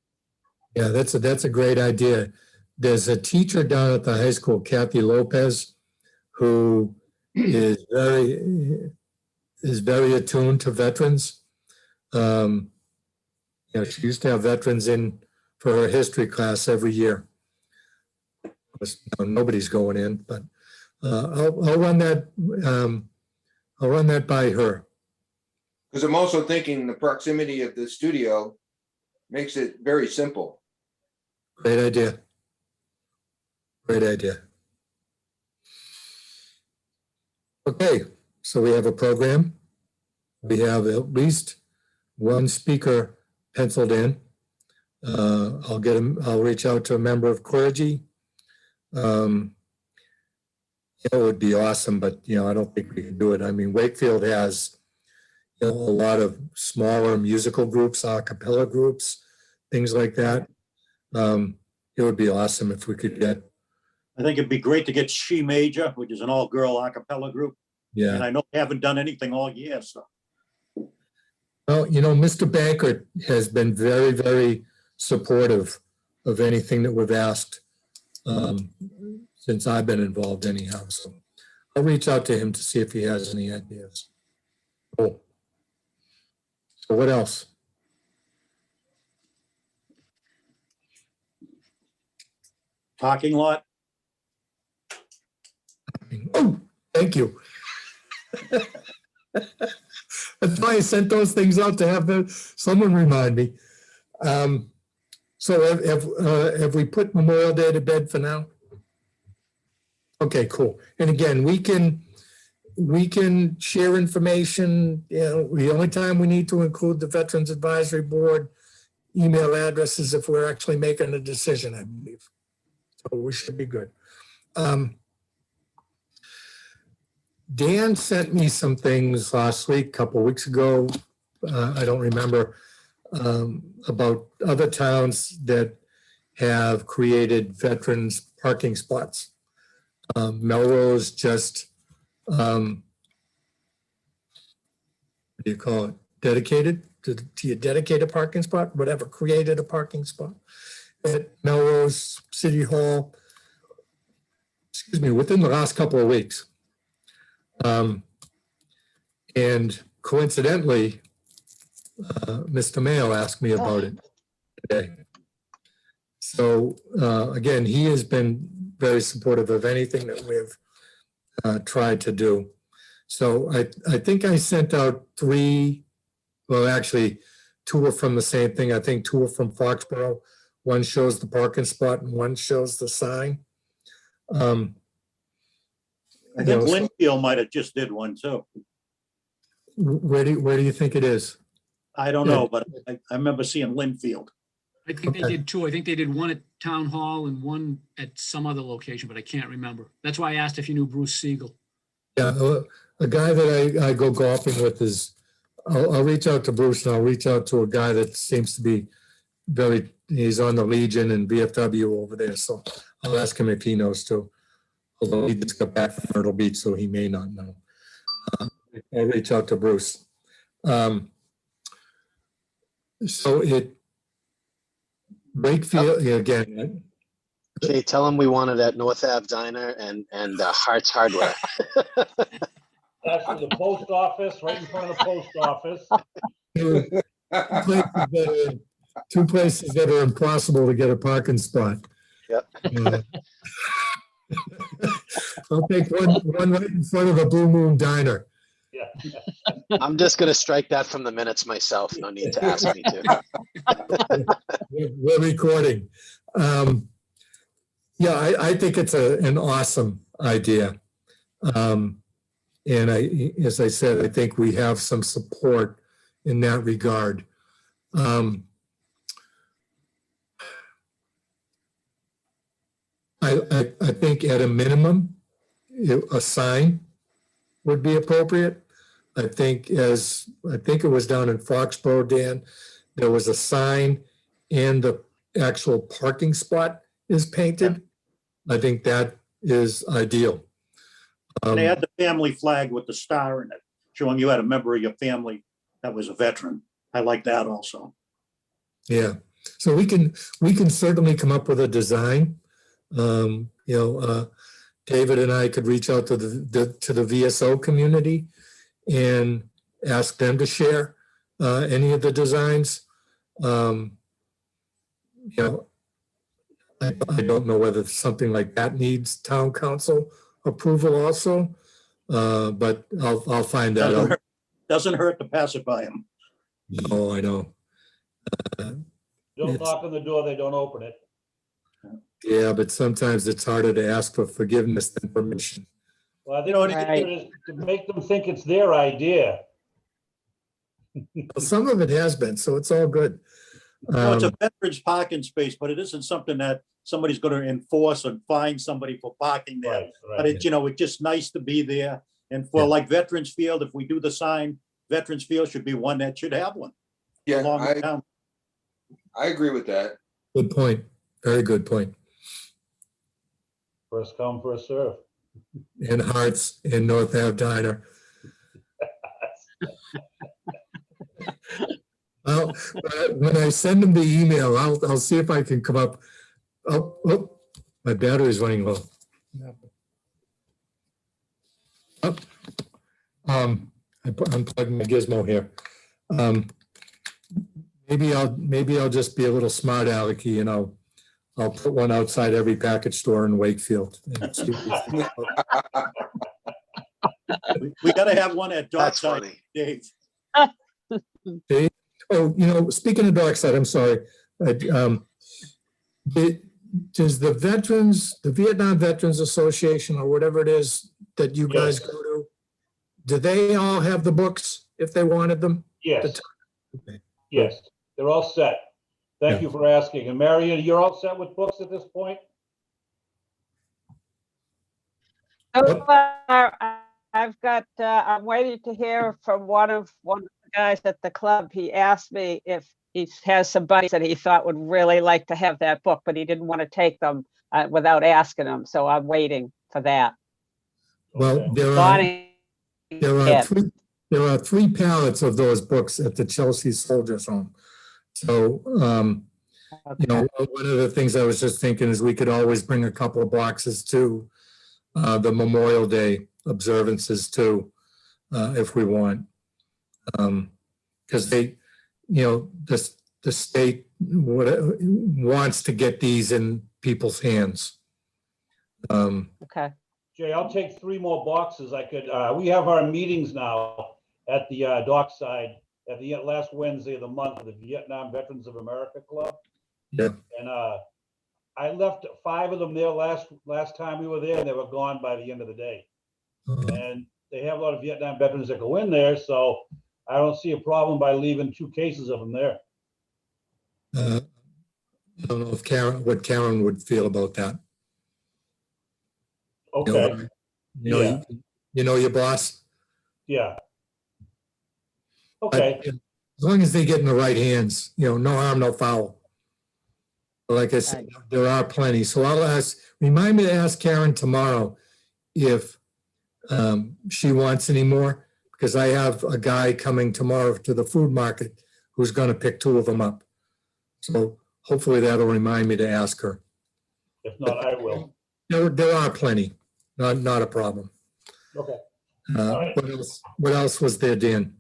Yeah, that's a great idea. There's a teacher down at the high school, Kathy Lopez, who is very attuned to veterans. She used to have veterans in for her history class every year. Nobody's going in, but I'll run that. I'll run that by her. Because I'm also thinking the proximity of the studio makes it very simple. Great idea. Great idea. Okay, so we have a program. We have at least one speaker penciled in. I'll reach out to a member of clergy. It would be awesome, but I don't think we can do it. I mean, Wakefield has a lot of smaller musical groups, a cappella groups, things like that. It would be awesome if we could get. I think it'd be great to get She Major, which is an all-girl a cappella group. And Yeah. I know they haven't done anything all year, so. Well, Mr. Bankert has been very, very supportive of anything that we've asked since I've been involved anyhow. So I'll reach out to him to see if he has any ideas. Cool. So what else? Parking lot, Oh, thank you. That's why I sent those things out to have someone remind me. So have we put Memorial Day to bed for now? Okay, cool. And again, we can share information. The only time we need to include the Veterans Advisory Board email addresses if we're actually making a decision, I believe. So we should be good. Dan sent me some things last week, a couple of weeks ago. I don't remember, about other towns that have created veterans parking spots. Melrose just, what do you call it? Dedicated to you dedicate a parking spot, whatever, created a parking spot at Melrose City Hall, within the last couple of weeks. And coincidentally, Mr. Mayo asked me about it today. So again, he has been very supportive of anything that we've tried to do. So I think I sent out 3, well, actually 2 are from the same thing. I think 2 are from Foxborough. One shows the parking spot and one shows the sign. I think Linfield might have just did one too. Where do you think it is? I don't know, but I remember seeing Linfield. I think they did 2. I think they did one at Town Hall and one at some other location, but I can't remember. That's why I asked if you knew Bruce Siegel. Yeah, a guy that I go golfing with is, I'll reach out to Bruce and I'll reach out to a guy that seems to be he's on the Legion and VFW over there. So I'll ask him if he knows too. Although he just got back from Myrtle Beach, so he may not know. I'll reach out to Bruce. Wakefield, again. Okay, tell them we want it at North Ave Diner and Hart's Hardware. Actually, the post office, right in front of the post office. Two places that are impossible to get a parking spot. Yep. I'll take one right in front of the Blue Moon Diner. Yeah. I'm just gonna strike that from the minutes myself. No need to ask me to. We're recording. Yeah, I think it's an awesome idea. And as I said, I think we have some support in that regard. I think at a minimum, a sign would be appropriate. I think it was down in Foxborough, Dan, there was a sign and the actual parking spot is painted. I think that is ideal. And they had the family flag with the star in it, showing you had a member of your family that was a veteran. I like that also. Yeah, so we can certainly come up with a design. David and I could reach out to the VSO community and ask them to share any of the designs. I don't know whether something like that needs town council approval also, but I'll find that out. Doesn't hurt to pass it by them. No, I know. Don't knock on the door, they don't open it. Yeah, but sometimes it's harder to ask for forgiveness than permission. Well, I think what you do is to make them think it's their idea. Some of it has been, so it's all good. No, it's a Um, veterans parking space, but it isn't something that somebody's gonna enforce or fine somebody for parking there. Right, But right. it's, it's just nice to be there. And for Yeah. like Veterans Field, if we do the sign, Veterans Field should be one that should have one. Yeah, along the town. I agree with that. Good point. Very good point. First come, first serve. In Hearts in North Ave Diner. Well, when I send them the email, I'll see if I can come up. Oh, my battery's running low. Oh, I unplugged my gizmo here. Maybe I'll just be a little smart alecky and I'll put one outside every package store in Wakefield. And see what you think. We gotta have one at That's Dockside, funny. Dave. Oh, speaking of Dockside, I'm sorry. Does the Vietnam Veterans Association or whatever it is that you guys Yes. go to, do they all have the books if they wanted them? Yes, Okay. yes, they're all set. Thank you for asking. And Marion, you're all set with books at this point? So far, I've got, I'm waiting to hear from one of the guys at the club. He asked me if he has some buddies that he thought would really like to have that book, but he didn't want to take them without asking them. So I'm waiting for that. Well, Okay. Bonnie, yeah. there are 3 pallets of those books at the Chelsea Soldiers Home. So, one of the things I was just thinking is we could always bring a couple of boxes to the Memorial Day observances too, if we want. Because they, the state wants to get these in people's hands. Okay. Jay, I'll take 3 more boxes. I could, we have our meetings now at the Dockside at the last Wednesday of the month of the Vietnam Veterans of America Club. Yeah. And I left 5 of them there last time we were there, and they were gone by the end of the day. And they have a lot of Vietnam veterans that go in there, so I don't see a problem by leaving 2 cases of them there. I don't know if what Karen would feel about that. Okay, You know your boss. yeah. But, Okay, as long as they get in the right hands, no harm, no foul. Like I said, there are plenty. So remind me to ask Karen tomorrow if she wants any more, because I have a guy coming tomorrow to the food market who's going to pick 2 of them up. So hopefully that'll remind me to ask her. if not, I will. There are plenty, not a problem. Okay. right. What else was there, Dan?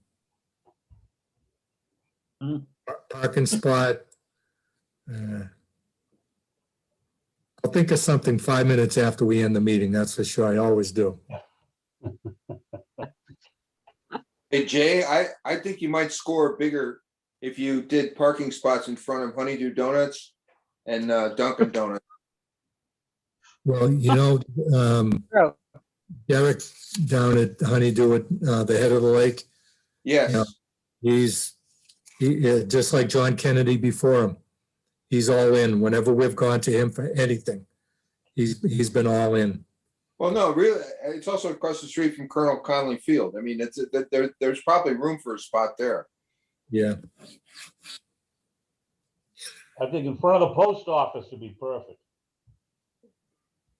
Parking spot. I'll think of something 5 minutes after we end the meeting, that's for sure. I always do. Hey, Jay, I think you might score bigger if you did parking spots in front of Honeydew Donuts and Dunkin' Donuts. Well, True. Derek down at Honeydew at the head of the lake, Yes, Yeah. He just like John Kennedy before him. He's all in. Whenever we've gone to him for anything, he's been all in. well, no, really, it's also across the street from Colonel Conley Field. I mean, there's probably room for a spot there. Yeah. I think in front of the post office would be perfect.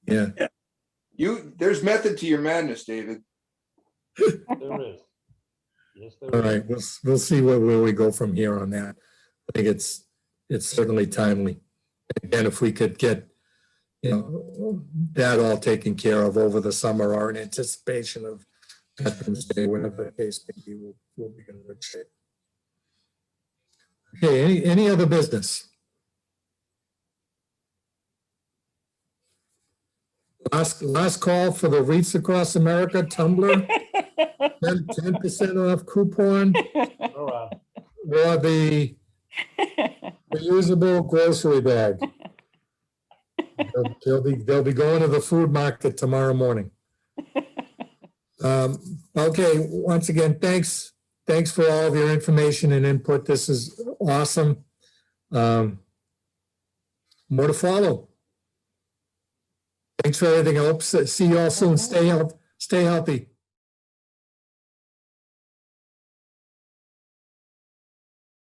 Yeah. There's method to your madness, David. There is. Yes, there All is. right. We'll see where we go from here on that. I think it's certainly timely. Again, if we could get, that all taken care of over the summer or in anticipation of Veterans Day, whatever the case may be, we'll be in good shape. Okay, any other business? Last call for the REITs Across America tumbler, 10% off coupon All right. or the reusable grocery bag. They'll be going to the food market tomorrow morning. Okay, once again, thanks for all of your information and input. This is awesome. More to follow. Thanks for everything. I hope to see you all soon. Stay healthy.